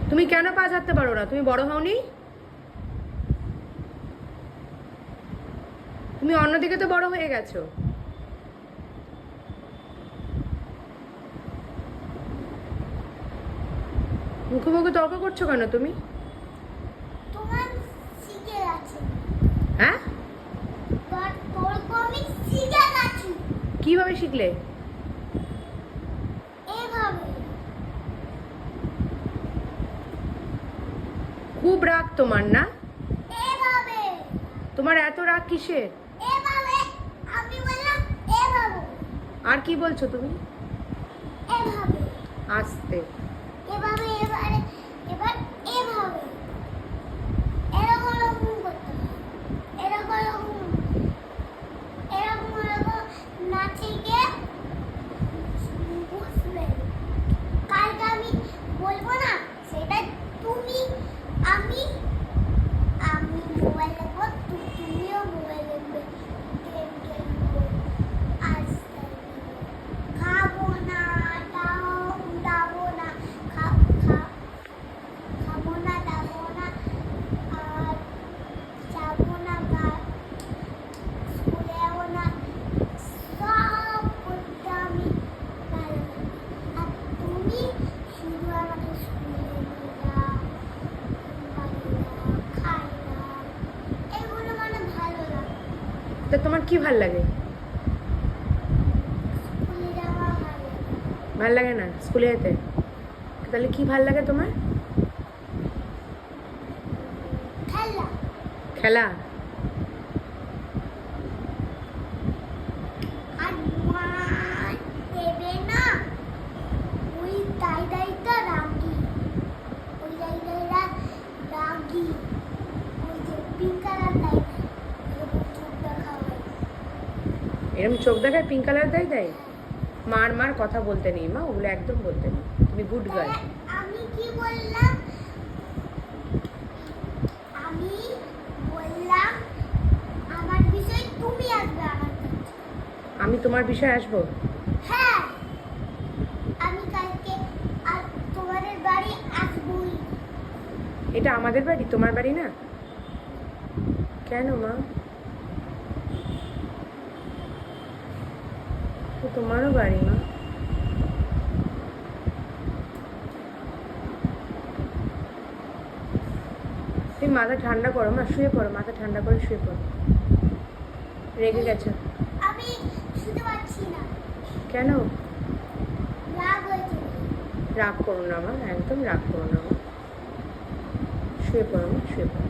তুমি কেন পা ঝাড়তে পারো না? তুমি বড় হওনি? তুমি অন্যদিকে তো বড় হয়ে গেছো। মুখে মুখে তর্ক করছো কেন তুমি? তোমার শিখে গেছে। হ্যাঁ, তর্ক আমি শিখে গেছি। কিভাবে শিখলে? এভাবে। খুব রাগ তোমার না? এভাবে। তোমার এত রাগ কিসের? এভাবে। আমি বললাম এভাবে। আর কি বলছো তুমি? এভাবে। আস্তে। এভাবে এবারে এবার এভাবে। এরকম এরকম করতে হবে। এরকম এরকম এরকম এরকম না শিখে বুঝবে। কালকে আমি বলবো না সেটা তুমি আমি আমি মোবাইল দেখবো তুমিও মোবাইল দেখবে। গেম খেলবো। আস্তে খাবো না দাবো না খাবো না দাবো না আর যাবো না বা স্কুলে যাবো না সব করতে আমি ভালো লাগে। আর তুমি শুধু আমাকে স্কুলে নিয়ে যাও বাড়ি যাও খাই না এগুলো মানে ভালো লাগে। তা তোমার কি ভাল লাগে? স্কুলে যাওয়া ভালো লাগে। ভাল লাগে না স্কুলে যেতে? তাহলে কি ভাল লাগে তোমার? খেলা। খেলা? আর মা দেবে না ওই দাইদাইটা রাগি। ওই দাইদাইরা রাগি। ওই যে পিঙ্ক কালার দাইদাই এরকম চোখ দেখা হয়। এরকম চোখ দেখায় পিঙ্ক কালার দেয়? মার মার কথা বলতে নেই মা, ওগুলো একদম বলতে নেই। তুমি গুড গার্ল। তাহলে আমি কি বললাম? আমি বললাম আমার বিষয় তুমি আসবে আমার কাছে। আমি তোমার বিষয়ে আসবো? হ্যাঁ আমি কালকে আর তোমাদের বাড়ি আসবই। এটা আমাদের বাড়ি, তোমার বাড়ি না? কেন মা? তো তোমারও বাড়ি মা। তুমি মাথা ঠান্ডা করো মা, শুয়ে পড়ো, মাথা ঠান্ডা করে শুয়ে পড়ো। রেগে গেছো? আমি শুতে পারছি না। কেন? রাগ হয়েছে। রাগ করো না মা, একদম রাগ করো না মা। শুয়ে পড়ো মা, শুয়ে পড়ো।